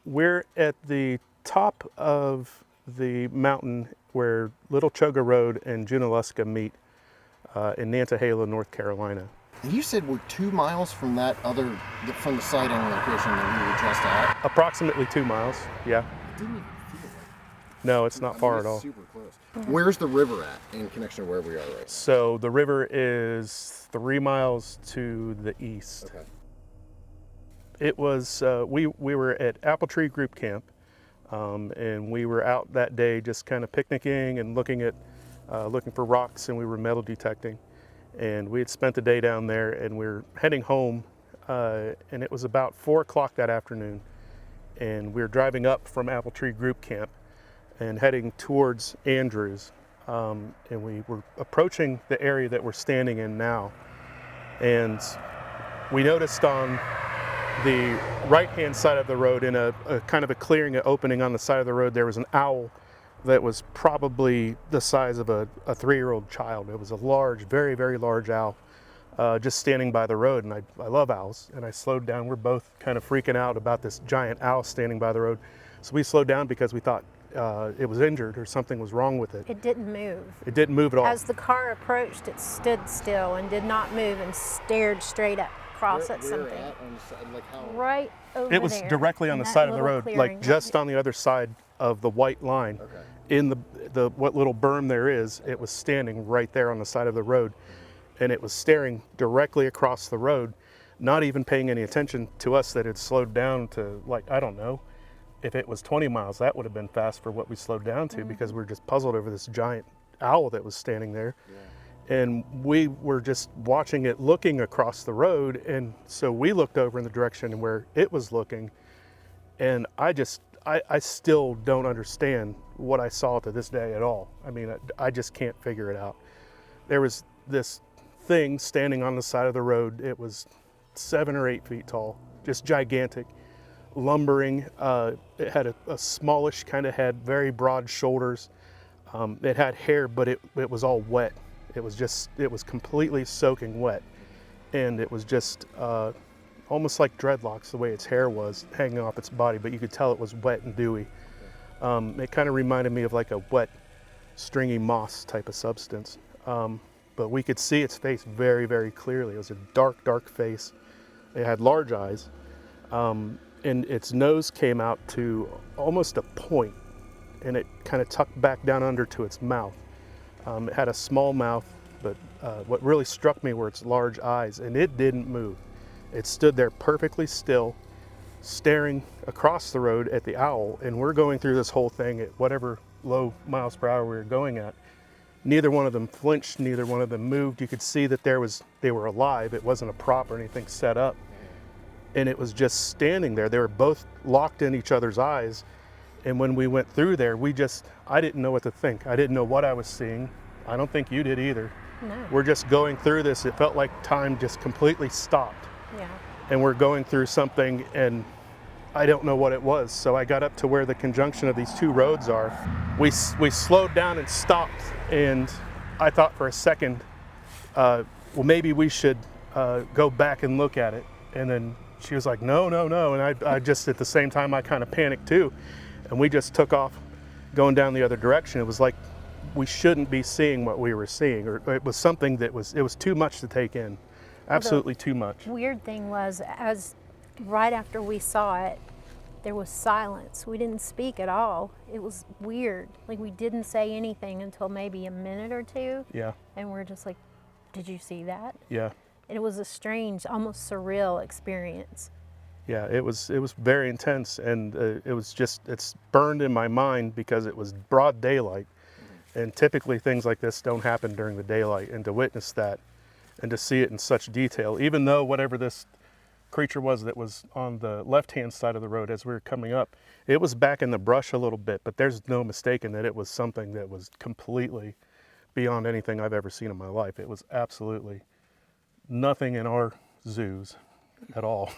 We're at the top of the mountain where Little Chugga Road and Junaluska meet in Nantahala, North Carolina. You said we're 2 miles from that from the sighting location that we were just at. Approximately 2 miles, yeah. It didn't even feel like it. No, it's not far at all. It's super close. Where's the river at in connection to where we are right now? So the river is 3 miles to the east. Okay. It was, we were at Apple Tree Group Camp, and we were out that day just kind of picnicking and looking for rocks, and we were metal detecting. And we had spent the day down there, and we were heading home, and it was about 4 o'clock that afternoon. And we were driving up from Apple Tree Group Camp and heading towards Andrews. And we were approaching the area that we're standing in now. And we noticed on the right-hand side of the road, in a kind of a clearing, an opening on the side of the road, there was an owl that was probably the size of a 3-year-old child. It was a large, very, very large owl, just standing by the road. And I love owls, and I slowed down. We're both kind of freaking out about this giant owl standing by the road. So we slowed down because we thought it was injured or something was wrong with it. It didn't move. It didn't move at all. As the car approached, it stood still and did not move and stared straight up across at something. On the side, like how? Right over there. It was directly on the side of the road, like just on the other side of the white line. Okay. In the what little berm there is, it was standing right there on the side of the road, and it was staring directly across the road, not even paying any attention to us that had slowed down to, like, I don't know, if it was 20 miles, that would have been fast for what we slowed down to, because we were just puzzled over this giant owl that was standing there. Yeah. And we were just watching it looking across the road, and so we looked over in the direction where it was looking, and I still don't understand what I saw to this day at all. I mean, I just can't figure it out. There was this thing standing on the side of the road. It was 7 or 8 feet tall, just gigantic, lumbering. It had a smallish kind of head, very broad shoulders. It had hair, but it was all wet. It was completely soaking wet. And it was just almost like dreadlocks, the way its hair was hanging off its body, but you could tell it was wet and dewy. It kind of reminded me of like a wet, stringy moss type of substance. But we could see its face very, very clearly. It was a dark, dark face. It had large eyes, and its nose came out to almost a point, and it kind of tucked back down under to its mouth. It had a small mouth, but what really struck me were its large eyes, and it didn't move. It stood there perfectly still, staring across the road at the owl, and we're going through this whole thing at whatever low miles per hour we were going at. Neither one of them flinched, neither one of them moved. You could see that they were alive. It wasn't a prop or anything set up. And it was just standing there. They were both locked in each other's eyes. And when we went through there, I didn't know what to think. I didn't know what I was seeing. I don't think you did either. No. We're just going through this. It felt like time just completely stopped. Yeah. And we're going through something, and I don't know what it was. So I got up to where the conjunction of these two roads are. We slowed down and stopped, and I thought for a second, well, maybe we should go back and look at it. And then she was like, no, no, no. And I just, at the same time, I kind of panicked too. And we just took off going down the other direction. It was like we shouldn't be seeing what we were seeing, or it was something that it was too much to take in. Absolutely too much. Weird thing was, right after we saw it, there was silence. We didn't speak at all. It was weird. Like, we didn't say anything until maybe a minute or two. Yeah. And we're just like, did you see that? Yeah. And it was a strange, almost surreal experience. Yeah, it was very intense, and it's burned in my mind because it was broad daylight. And typically things like this don't happen during the daylight, and to witness that and to see it in such detail, even though whatever this creature was that was on the left-hand side of the road as we were coming up, it was back in the brush a little bit, but there's no mistaking that it was something that was completely beyond anything I've ever seen in my life. It was absolutely nothing in our zoos at all.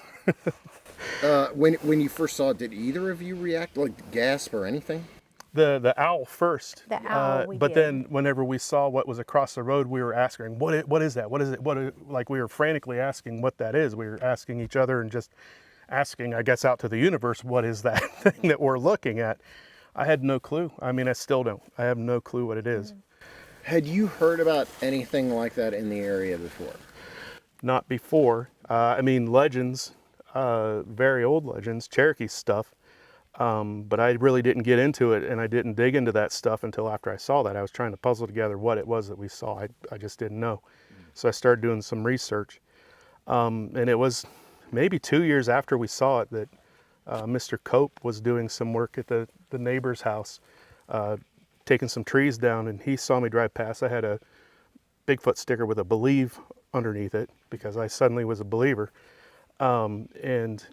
When you first saw it, did either of you react, like gasp or anything? The owl first. The owl, but then whenever we saw what was across the road, we were asking, what is that? What is it? Like, we were frantically asking what that is. We were asking each other and just asking, I guess, out to the universe, what is that thing that we're looking at? I had no clue. I mean, I still don't. I have no clue what it is. Had you heard about anything like that in the area before? not before. I mean, legends, very old legends, Cherokee stuff, but I really didn't get into it, and I didn't dig into that stuff until after I saw that. I was trying to puzzle together what it was that we saw. I just didn't know. So I started doing some research, and it was maybe 2 years after we saw it that Mr. Cope was doing some work at the neighbor's house, taking some trees down, and he saw me drive past. I had a Bigfoot sticker with a believe underneath it because I suddenly was a believer. And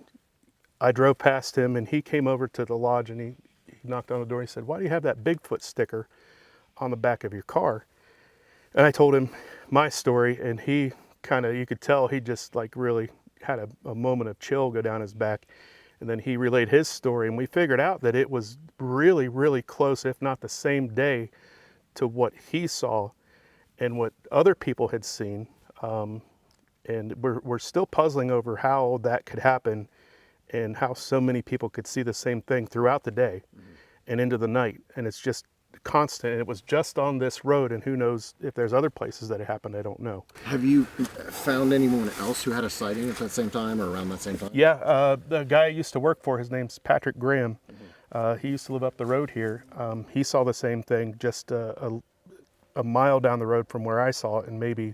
I drove past him, and he came over to the lodge, and he knocked on the door. He said, "Why do you have that Bigfoot sticker on the back of your car?" And I told him my story, and he kind of, you could tell he just like really had a moment of chill go down his back. And then he relayed his story, and we figured out that it was really, really close, if not the same day, to what he saw and what other people had seen. And we're still puzzling over how that could happen and how so many people could see the same thing throughout the day and into the night. And it's just constant. And it was just on this road, and who knows if there's other places that it happened, I don't know. Have you found anyone else who had a sighting at that same time or around that same time? Yeah, the guy I used to work for, his name's Patrick Graham. He used to live up the road here. He saw the same thing just a mile down the road from where I saw it, and maybe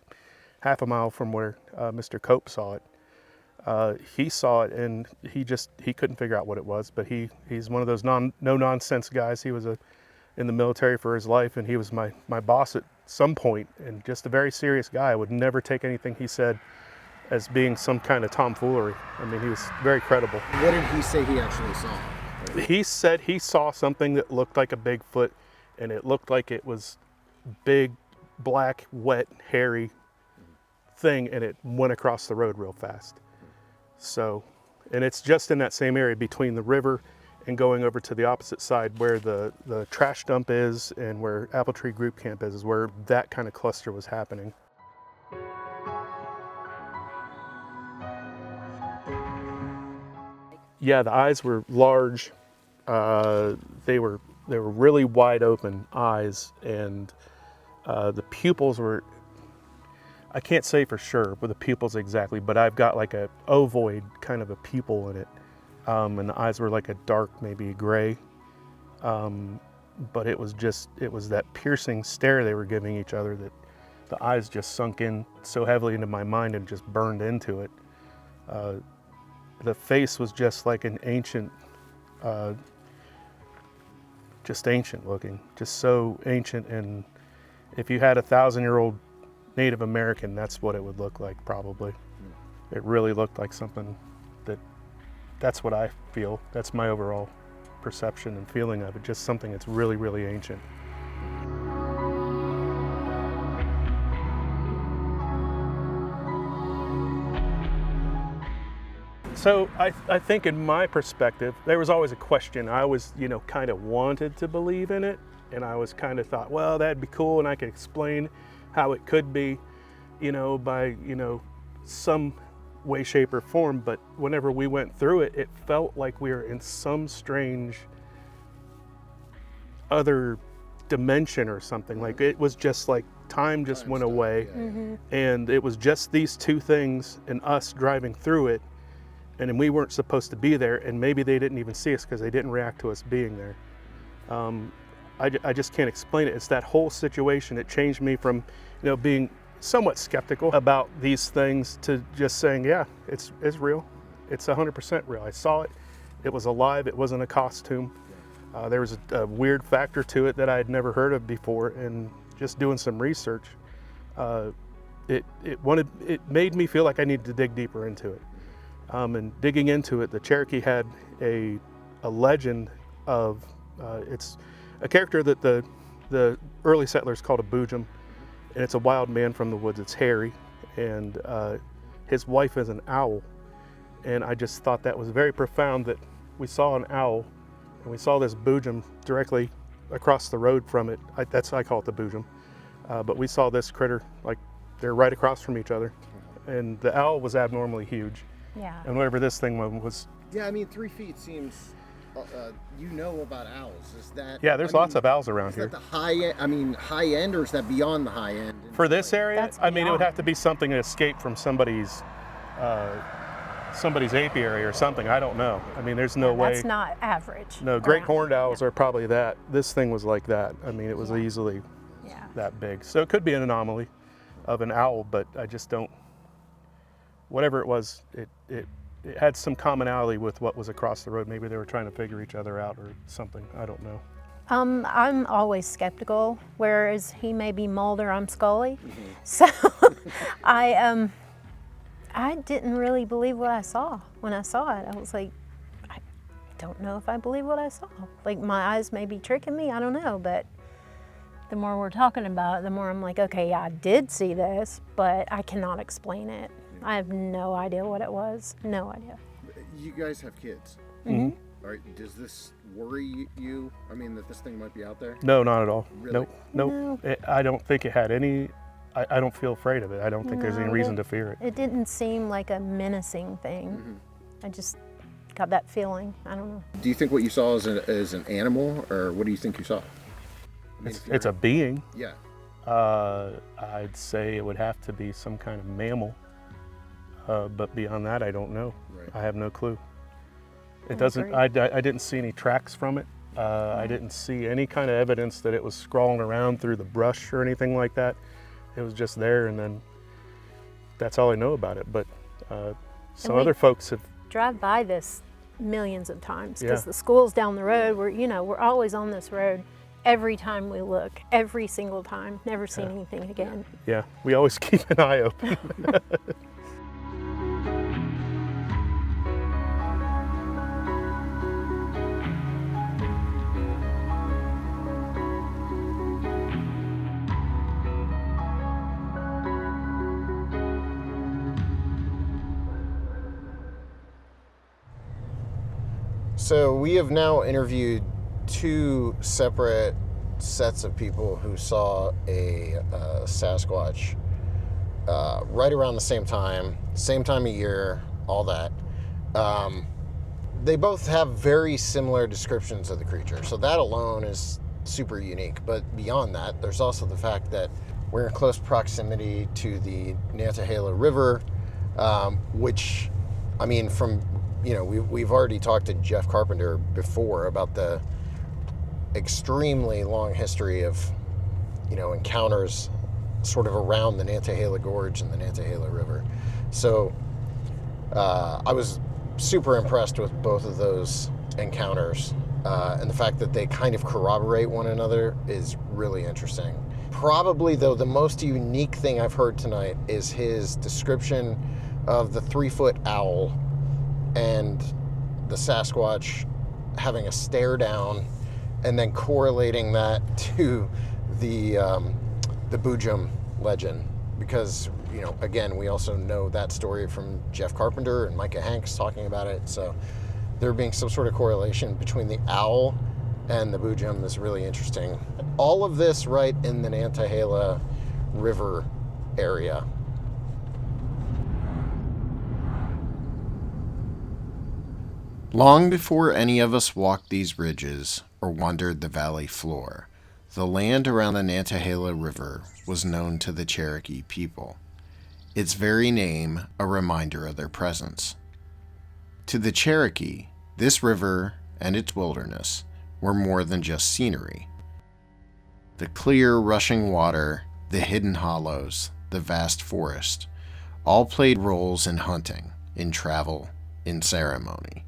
half a mile from where Mr. Cope saw it. He saw it, and he couldn't figure out what it was, but he's one of those no-nonsense guys. He was in the military for his life, and he was my boss at some point, and just a very serious guy. I would never take anything he said as being some kind of tomfoolery. I mean, he was very credible. What did he say he actually saw? He said he saw something that looked like a Bigfoot, and it looked like it was big, black, wet, hairy thing, and it went across the road real fast. So, and it's just in that same area between the river and going over to the opposite side where the trash dump is and where Apple Tree Group Camp is where that kind of cluster was happening. Yeah, the eyes were large. They were really wide open eyes, and the pupils were, I can't say for sure with the pupils exactly, but I've got like a ovoid kind of a pupil in it. And the eyes were like a dark, maybe gray. But it was that piercing stare they were giving each other that the eyes just sunk in so heavily into my mind and just burned into it. The face was just like an ancient, just ancient looking, just so ancient. And if you had a 1,000-year-old Native American, that's what it would look like probably. It really looked like something that's what I feel. That's my overall perception and feeling of it, just something that's really, really ancient. So I think in my perspective, there was always a question. I was, kind of wanted to believe in it, and I was kind of thought, well, that'd be cool, and I could explain how it could be, by, some way, shape, or form. But whenever we went through it, it felt like we were in some strange other dimension or something. Like it was just like time just went away, and it was just these two things and us driving through it, and then we weren't supposed to be there, and maybe they didn't even see us because they didn't react to us being there. I just can't explain it. It's that whole situation. It changed me from being somewhat skeptical about these things to just saying, yeah, it's real. It's 100% real. I saw it. It was alive. It wasn't a costume. There was a weird factor to it that I had never heard of before, and just doing some research, it made me feel like I needed to dig deeper into it. And digging into it, the Cherokee had a legend of, it's a character that the early settlers called a Bujum, and it's a wild man from the woods. It's hairy, and his wife is an owl. And I just thought that was very profound that we saw an owl, and we saw this Bujum directly across the road from it. I call it the Bujum. But we saw this critter, like they're right across from each other. And the owl was abnormally huge. Yeah. And whatever this thing was. Yeah, I mean, 3 feet seems you know about owls. Is that? Yeah, there's lots of owls around here. Is that the high end? I mean, high end, or is that beyond the high end? For this area, That's I mean, it would beyond. have to be something that escaped from somebody's apiary or something. I don't know. I mean, there's no way. That's not average. No, great around. horned owls are probably that. This thing was like that. I mean, it was easily Yeah. that big. So it could be an anomaly of an owl, but I just don't. Whatever it was, it had some commonality with what was across the road. Maybe they were trying to figure each other out or something. I don't know. I'm always skeptical, whereas he may be Mulder, I'm Scully. So I didn't really believe what I saw. When I saw it, I was like, I don't know if I believe what I saw. Like, my eyes may be tricking me, I don't know, but the more we're talking about it, the more I'm like, okay, yeah, I did see this, but I cannot explain it. I have no idea what it was. No idea. You guys have kids. Mm-hmm. All right. Does this worry you? I mean, that this thing might be out there? No, not at all. Really? Nope. I don't think it had any. I don't feel afraid of it. I don't think there's any No, reason to fear it. It didn't seem like a menacing thing. I just got that feeling. I don't know. Do you think what you saw is an animal, or what do you think you saw? I mean, if It's a you're- being. Yeah. I'd say it would have to be some kind of mammal. But beyond that, I don't know. Right. I have no clue. It I doesn't. agree. I didn't see any tracks from it. I didn't see any kind of evidence that it was crawling around through the brush or anything like that. It was just there, and then that's all I know about it. But some we- other folks have. Drive by this millions of times because Yeah. the school's down the road. We're always on this road. Every time we look, every single time, never seen anything again. Yeah, we always keep an eye open. So we have now interviewed two separate sets of people who saw a Sasquatch right around the same time of year, all that. They both have very similar descriptions of the creature, so that alone is super unique. But beyond that, there's also the fact that we're in close proximity to the Nantahala River, which, I mean, from, you know, we've already talked to Jeff Carpenter before about the extremely long history of, you know, encounters sort of around the Nantahala Gorge and the Nantahala River. So I was super impressed with both of those encounters, and the fact that they kind of corroborate one another is really interesting. Probably, though, the most unique thing I've heard tonight is his description of the 3-foot owl and the Sasquatch having a stare down, and then correlating that to the Bujum legend, because, you know, again, we also know that story from Jeff Carpenter and Micah Hanks talking about it. So there being some sort of correlation between the owl and the Bujum is really interesting. All of this right in the Nantahala River area. Long before any of us walked these ridges or wandered the valley floor, the land around the Nantahala River was known to the Cherokee people, its very name a reminder of their presence. To the Cherokee, this river and its wilderness were more than just scenery. The clear, rushing water, the hidden hollows, the vast forest, all played roles in hunting, in travel, in ceremony.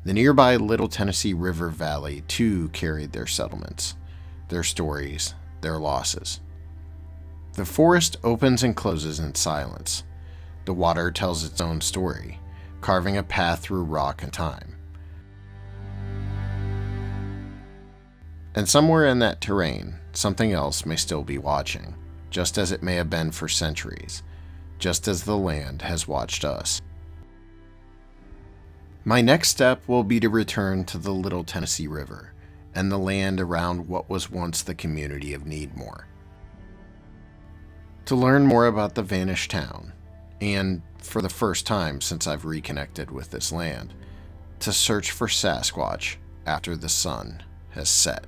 The nearby Little Tennessee River Valley, too, carried their settlements, their stories, their losses. The forest opens and closes in silence. The water tells its own story, carving a path through rock and time. And somewhere in that terrain, something else may still be watching, just as it may have been for centuries, just as the land has watched us. My next step will be to return to the Little Tennessee River and the land around what was once the community of Needmoore. To learn more about the vanished town, and, for the first time since I've reconnected with this land, to search for Sasquatch after the sun has set.